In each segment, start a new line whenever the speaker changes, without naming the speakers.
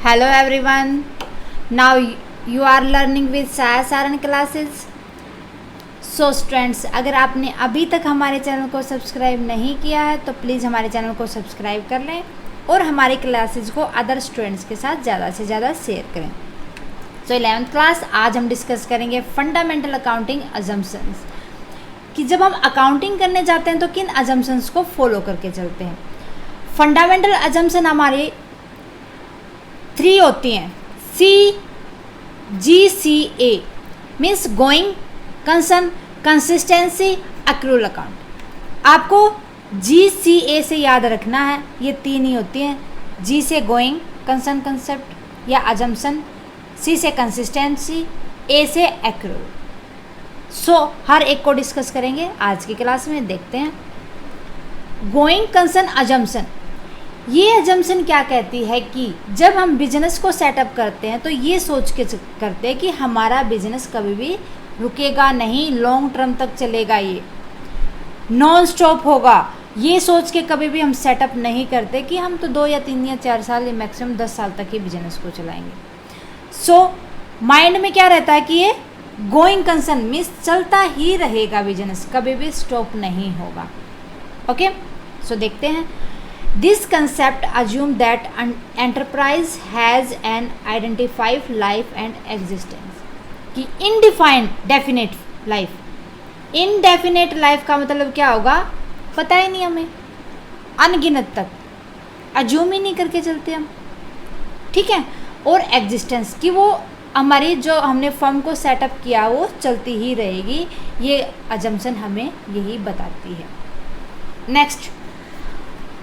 Hello everyone. Now you are learning with Saya Saran classes. So students, अगर आपने अभी तक हमारे चैनल को सब्सक्राइब नहीं किया है तो प्लीज़ हमारे चैनल को सब्सक्राइब कर लें और हमारी क्लासेस को अदर स्टूडेंट्स के साथ ज़्यादा से ज़्यादा शेयर करें। तो 11th क्लास आज हम डिस्कस करेंगे फंडामेंटल अकाउंटिंग अजम्पशंस, कि जब हम अकाउंटिंग करने जाते हैं तो किन अजम्पशंस को फॉलो करके चलते हैं। फंडामेंटल अजम्पशन हमारी 3 होती हैं। CGCA means going concern, consistency, accrual account. आपको GCA से याद रखना है, ये 3 ही होती हैं। G से गोइंग कंसर्न कंसेप्ट या अजम्पशन, C से कंसिस्टेंसी, A से एक्रूअल। हर एक को डिस्कस करेंगे आज की क्लास में। देखते हैं गोइंग कंसर्न अजम्पशन। ये अजम्पशन क्या कहती है कि जब हम बिजनेस को सेटअप करते हैं तो ये सोच के करते हैं कि हमारा बिजनेस कभी भी रुकेगा नहीं, लॉन्ग टर्म तक चलेगा, ये नॉन स्टॉप होगा। ये सोच के कभी भी हम सेटअप नहीं करते कि हम तो 2 या 3 या 4 साल या मैक्सिमम 10 साल तक ही बिजनेस को चलाएंगे। माइंड में क्या रहता है कि ये गोइंग कंसर्न मीन्स चलता ही रहेगा बिजनेस, कभी भी स्टॉप नहीं होगा। ओके, देखते हैं। This concept assumes that an enterprise has an identified life and existence. कि indefinite life, indefinite life का मतलब क्या होगा पता ही नहीं हमें, अनगिनत तक अज्यूम ही नहीं करके चलते हम, ठीक है। और एग्जिस्टेंस कि वो हमारी जो हमने फर्म को सेटअप किया वो चलती ही रहेगी, ये अजम्पशन हमें यही बताती है। Next,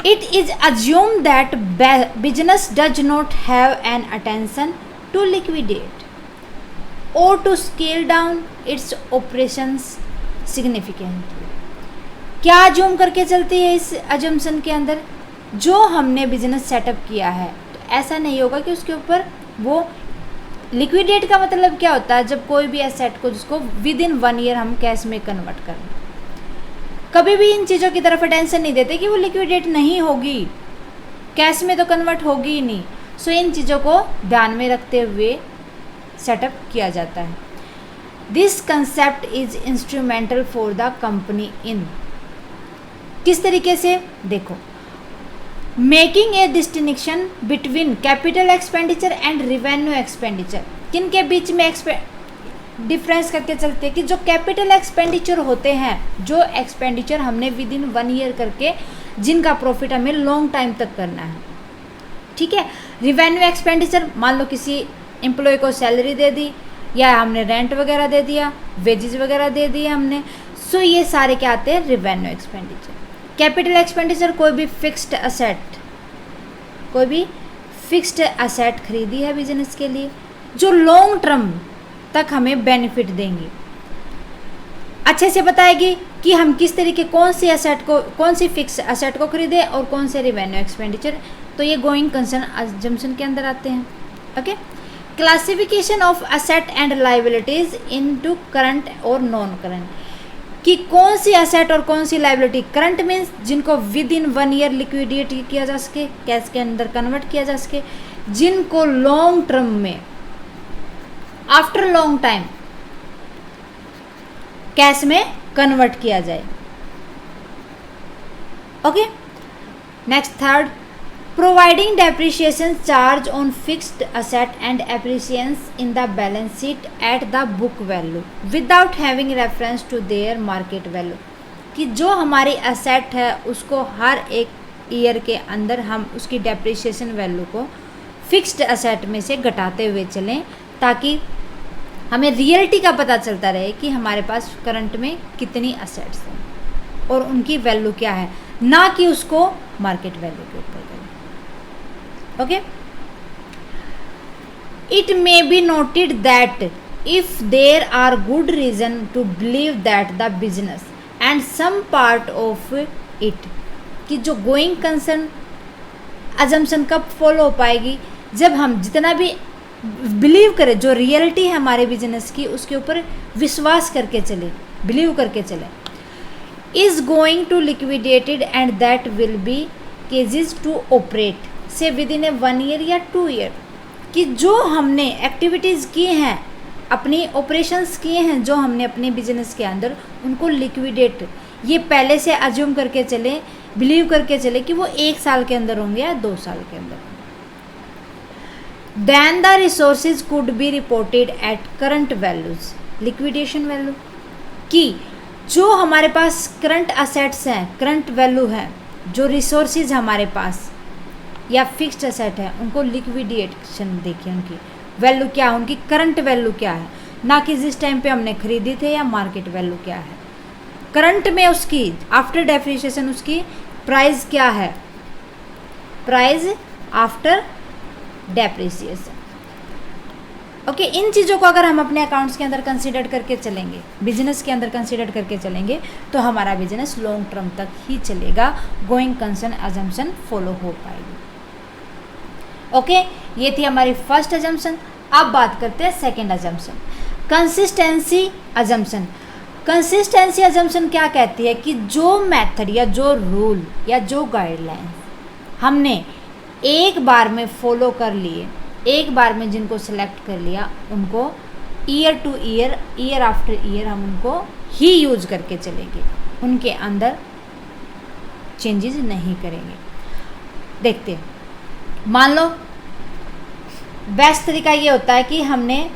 it is assumed that business does not have an intention to liquidate or to scale down its operations significantly. क्या अज्यूम करके चलती है इस अजम्पशन के अंदर? जो हमने बिजनेस सेटअप किया है तो ऐसा नहीं होगा कि उसके ऊपर वो लिक्विडेट का मतलब क्या होता है, जब कोई भी एसेट को जिसको विद इन 1 ईयर हम कैश में कन्वर्ट करें। कभी भी इन चीज़ों की तरफ अटेंशन नहीं देते कि वो लिक्विडेट नहीं होगी, कैश में तो कन्वर्ट होगी ही नहीं। इन चीज़ों को ध्यान में रखते हुए सेटअप किया जाता है। This concept is instrumental for the company इन, किस तरीके से देखो, making a distinction between capital expenditure and revenue expenditure. किन के बीच में डिफरेंस करके चलते हैं कि जो कैपिटल एक्सपेंडिचर होते हैं, जो एक्सपेंडिचर हमने विद इन 1 ईयर करके जिनका प्रॉफिट हमें लॉन्ग टाइम तक करना है, ठीक है। रिवेन्यू एक्सपेंडिचर, मान लो किसी एम्प्लॉय को सैलरी दे दी या हमने रेंट वगैरह दे दिया, वेजेस वगैरह दे दिए हमने, ये सारे क्या आते हैं, रिवेन्यू एक्सपेंडिचर। कैपिटल एक्सपेंडिचर कोई भी फिक्स्ड असेट खरीदी है बिजनेस के लिए जो लॉन्ग टर्म तक हमें बेनिफिट देंगी, अच्छे से बताएगी कि हम किस तरीके कौन सी फिक्स असेट को खरीदे और कौन से रिवेन्यू एक्सपेंडिचर। तो ये गोइंग कंसर्न अजम्पशन के अंदर आते हैं। Okay, classification of asset and liabilities into current और नॉन करंट, कि कौन सी असेट और कौन सी लायबिलिटी करंट मीन्स जिनको विद इन 1 ईयर लिक्विडेट किया जा सके, कैश के अंदर कन्वर्ट किया जा सके, जिनको लॉन्ग टर्म में आफ्टर लॉन्ग टाइम कैश में कन्वर्ट किया जाए। Okay, next third, providing depreciation charge on fixed asset and appreciation in the balance sheet at the book value without having reference to their market value, कि जो हमारी asset है उसको हर एक year के अंदर हम उसकी डेप्रिसिएशन वैल्यू को फिक्स्ड असेट में से घटाते हुए चलें, ताकि हमें रियलिटी का पता चलता रहे कि हमारे पास करंट में कितनी असेट्स हैं और उनकी वैल्यू क्या है, ना कि उसको मार्केट वैल्यू के ऊपर करें। Okay, it may be noted that if there are good reason to believe that the business and some part of it, कि जो गोइंग कंसर्न अजम्पशन कब फॉलो हो पाएगी, जब हम जितना भी बिलीव करें, जो रियलिटी है हमारे बिजनेस की उसके ऊपर विश्वास करके चले, बिलीव करके चले। Is going to liquidated and that will be ceases to operate से विद इन ए 1 ईयर या 2 ईयर, कि जो हमने एक्टिविटीज़ की हैं, अपनी ऑपरेशंस किए हैं जो हमने अपने बिजनेस के अंदर, उनको लिक्विडेट, ये पहले से अज्यूम करके चले, बिलीव करके चले कि वो 1 साल के अंदर होंगे या 2 साल के अंदर। Then the resources could be reported at current values, liquidation value, कि जो हमारे पास करंट असेट्स हैं, करंट वैल्यू है, जो रिसोर्सेज हमारे पास या फिक्स्ड असेट है, उनको लिक्विडेशन देखिए, उनकी वैल्यू क्या है, उनकी करंट वैल्यू क्या है, ना कि जिस टाइम पे हमने खरीदी थे या मार्केट वैल्यू क्या है। करंट में उसकी आफ्टर डेप्रिसिएशन उसकी प्राइस क्या है, प्राइस आफ्टर डेप्रिसिएशन। ओके, इन चीज़ों को अगर हम अपने अकाउंट्स के अंदर कंसीडर करके चलेंगे, बिजनेस के अंदर कंसीडर करके चलेंगे, तो हमारा बिजनेस लॉन्ग टर्म तक ही चलेगा, गोइंग कंसर्न अजम्पशन फॉलो हो पाएगी। ओके, ये थी हमारी फर्स्ट अजम्पशन। अब बात करते हैं second assumption, consistency assumption. Consistency assumption क्या कहती है कि जो मेथड या जो रूल या जो गाइडलाइन हमने एक बार में फॉलो कर लिए, एक बार में जिनको सेलेक्ट कर लिया, उनको year two year, year after year हम उनको ही यूज करके चलेंगे, उनके अंदर चेंजेस नहीं करेंगे। देखते हैं, मान लो बेस्ट तरीका ये होता है कि हमने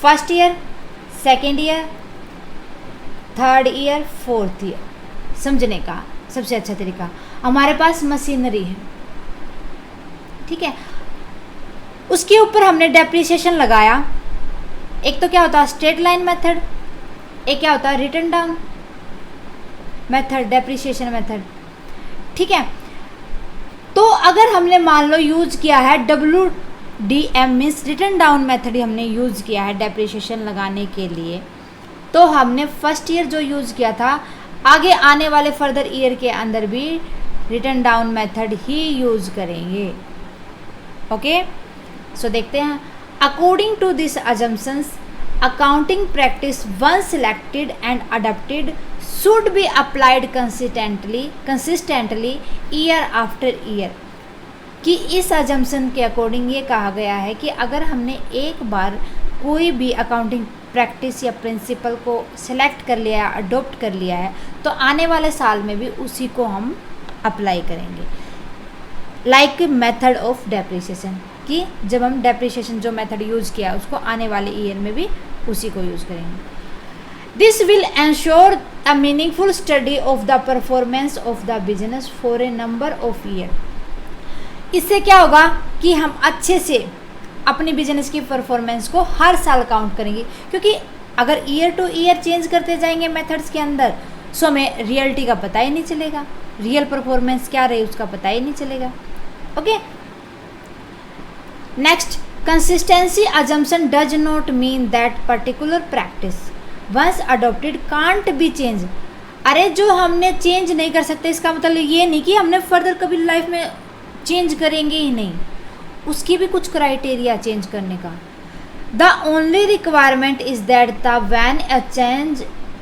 first year, second year, third year, fourth year समझने का सबसे अच्छा तरीका, हमारे पास मशीनरी है, ठीक है, उसके ऊपर हमने डेप्रिसिएशन लगाया। एक तो क्या होता है स्ट्रेट लाइन मेथड, एक क्या होता है written down method, depreciation method, ठीक है। तो अगर हमने मान लो यूज किया है WDM means written down method हमने यूज किया है डेप्रिसिएशन लगाने के लिए, तो हमने फर्स्ट ईयर जो यूज किया था, आगे आने वाले फर्दर ईयर के अंदर भी रिटन डाउन मेथड ही यूज करेंगे। ओके, सो देखते हैं, according to this assumptions accounting practice one selected and adopted should be applied consistently year after year. कि इस अजम्पशन के अकॉर्डिंग ये कहा गया है कि अगर हमने एक बार कोई भी अकाउंटिंग प्रैक्टिस या प्रिंसिपल को सिलेक्ट कर लिया है, अडोप्ट कर लिया है, तो आने वाले साल में भी उसी को हम अप्लाई करेंगे। लाइक मेथड ऑफ डेप्रिसिएशन, कि जब हम डेप्रिसिएशन जो मेथड यूज़ किया उसको आने वाले ईयर में भी उसी को यूज़ करेंगे। This will ensure a meaningful study of the performance of the business for a number of year. इससे क्या होगा कि हम अच्छे से अपने बिजनेस की परफॉर्मेंस को हर साल काउंट करेंगे, क्योंकि अगर ईयर टू ईयर चेंज करते जाएंगे मेथड्स के अंदर, सो हमें रियलिटी का पता ही नहीं चलेगा, रियल परफॉर्मेंस क्या रही उसका पता ही नहीं चलेगा। Okay, next, consistency assumption does not mean that particular practice once adopted can't be changed। अरे जो हमने चेंज नहीं कर सकते इसका मतलब ये नहीं कि हमने फर्दर कभी लाइफ में चेंज करेंगे ही नहीं, उसकी भी कुछ क्राइटेरिया चेंज करने का। The only requirement is that the when a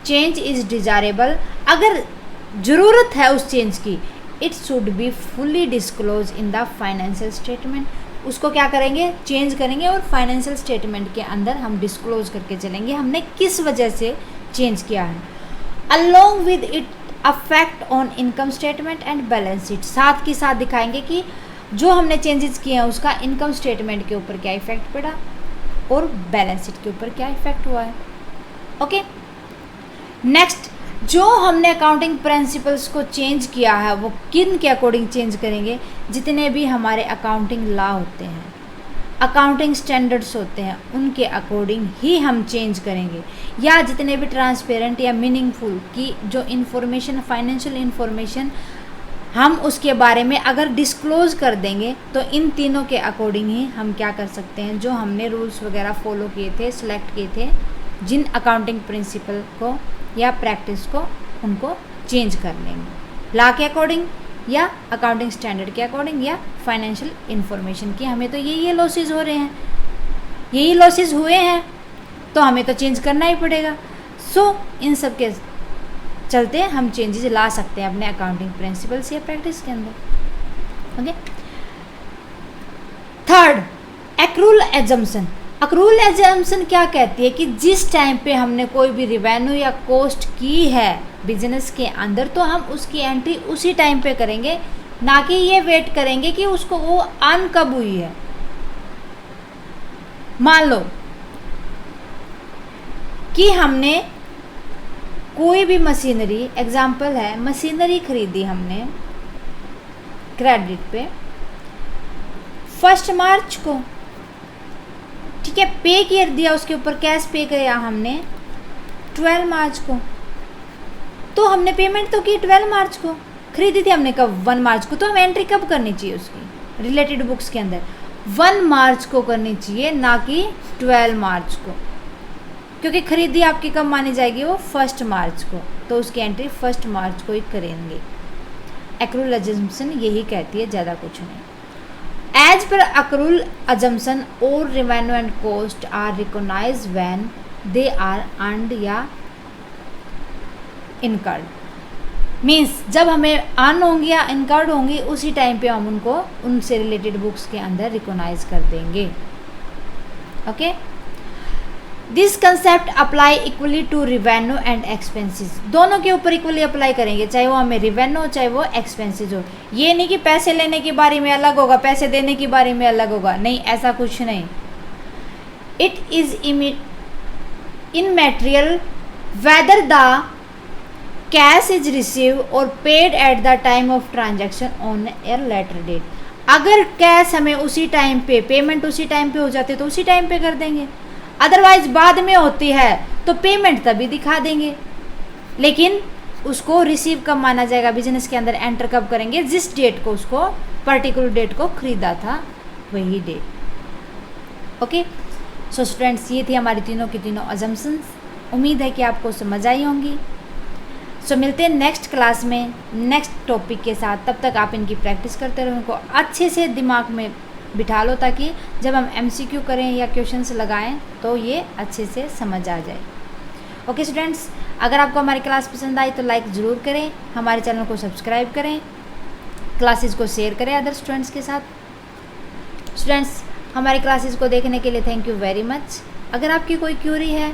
change is desirable, अगर ज़रूरत है उस चेंज की, it should be fully disclose in the financial statement. उसको क्या करेंगे, चेंज करेंगे और फाइनेंशियल स्टेटमेंट के अंदर हम डिस्क्लोज करके चलेंगे हमने किस वजह से चेंज किया है। Along with it affect on income statement and balance sheet, साथ के साथ दिखाएंगे कि जो हमने चेंजेस किए हैं उसका इनकम स्टेटमेंट के ऊपर क्या इफेक्ट पड़ा और बैलेंस शीट के ऊपर क्या इफेक्ट हुआ है। ओके, नेक्स्ट, जो हमने अकाउंटिंग प्रिंसिपल्स को चेंज किया है वो किन के अकॉर्डिंग चेंज करेंगे, जितने भी हमारे अकाउंटिंग लॉ होते हैं, अकाउंटिंग स्टैंडर्ड्स होते हैं, उनके अकॉर्डिंग ही हम चेंज करेंगे। या जितने भी ट्रांसपेरेंट या मीनिंगफुल की जो इन्फॉर्मेशन, फाइनेंशियल इन्फॉर्मेशन हम उसके बारे में अगर डिस्क्लोज कर देंगे, तो इन तीनों के अकॉर्डिंग ही हम क्या कर सकते हैं, जो हमने रूल्स वगैरह फॉलो किए थे, सिलेक्ट किए थे, जिन अकाउंटिंग प्रिंसिपल को या प्रैक्टिस को, उनको चेंज कर लेंगे लॉ के अकॉर्डिंग या अकाउंटिंग स्टैंडर्ड के अकॉर्डिंग या फाइनेंशियल इन्फॉर्मेशन की हमें तो ये लॉसेज हो रहे हैं, यही लॉसेज हुए हैं, तो हमें तो चेंज करना ही पड़ेगा। सो इन सब के चलते हम चेंजेस ला सकते हैं अपने अकाउंटिंग प्रिंसिपल्स या प्रैक्टिस के अंदर। Okay, third, accrual assumption, accrual assumption क्या कहती है कि जिस टाइम पे हमने कोई भी रिवेन्यू या कॉस्ट की है बिजनेस के अंदर, तो हम उसकी एंट्री उसी टाइम पे करेंगे, ना कि ये वेट करेंगे कि उसको वो अर्न कब हुई है। मान लो कि हमने कोई भी मशीनरी, एग्जाम्पल है मशीनरी खरीदी हमने क्रेडिट पे 1 मार्च को, ठीक है, पे कर दिया, उसके ऊपर कैश पे किया हमने 12 मार्च को, तो हमने पेमेंट तो की 12 मार्च को, खरीदी थी हमने कब 1 मार्च को, तो हम एंट्री कब करनी चाहिए उसकी रिलेटेड बुक्स के अंदर 1 मार्च को करनी चाहिए, ना कि 12 मार्च को, क्योंकि खरीदी आपकी कब मानी जाएगी, वो 1 मार्च को, तो उसकी एंट्री 1 मार्च को ही करेंगे। एक्रूवल अजम्पशन यही कहती है, ज़्यादा कुछ नहीं। एज पर एक्रूवल अजम्पशन और revenue and cost are recognized when they are earned या इनकर्ड, मीन्स जब हमें अर्न होंगी या इनकर्ड होंगी उसी टाइम पे हम उनको उनसे रिलेटेड बुक्स के अंदर रिकॉग्नाइज कर देंगे। Okay, this concept apply equally to revenue and expenses, दोनों के ऊपर इक्वली अप्लाई करेंगे, चाहे वो हमें रिवेन्यू हो चाहे वो एक्सपेंसेस हो। ये नहीं कि पैसे लेने की बारी में अलग होगा, पैसे देने की बारी में अलग होगा, नहीं, ऐसा कुछ नहीं। It is immaterial whether the cash is receive और paid at the time of transaction on a later date, अगर कैश हमें उसी टाइम पे, पेमेंट उसी टाइम पे हो जाती है तो उसी टाइम पे कर देंगे, अदरवाइज बाद में होती है तो पेमेंट तभी दिखा देंगे, लेकिन उसको रिसीव कब माना जाएगा, बिजनेस के अंदर एंटर कब करेंगे, जिस डेट को उसको पर्टिकुलर डेट को खरीदा था वही डेट। ओके, सो स्टूडेंट्स, ये थी हमारी तीनों की तीनों अजम्पशंस, उम्मीद है कि आपको समझ आई होंगी। सो मिलते हैं नेक्स्ट क्लास में नेक्स्ट टॉपिक के साथ, तब तक आप इनकी प्रैक्टिस करते रहो, इनको अच्छे से दिमाग में बिठा लो, ताकि जब हम MCQ करें या क्वेश्चंस लगाएं तो ये अच्छे से समझ आ जाए। ओके स्टूडेंट्स, अगर आपको हमारी क्लास पसंद आई तो लाइक ज़रूर करें, हमारे चैनल को सब्सक्राइब करें, क्लासेस को शेयर करें अदर स्टूडेंट्स के साथ। स्टूडेंट्स, हमारी क्लासेस को देखने के लिए थैंक यू वेरी मच। अगर आपकी कोई क्यूरी है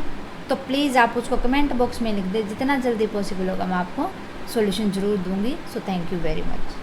तो प्लीज़ आप उसको कमेंट बॉक्स में लिख दें, जितना जल्दी पॉसिबल होगा मैं आपको सॉल्यूशन ज़रूर दूंगी। So thank you very much.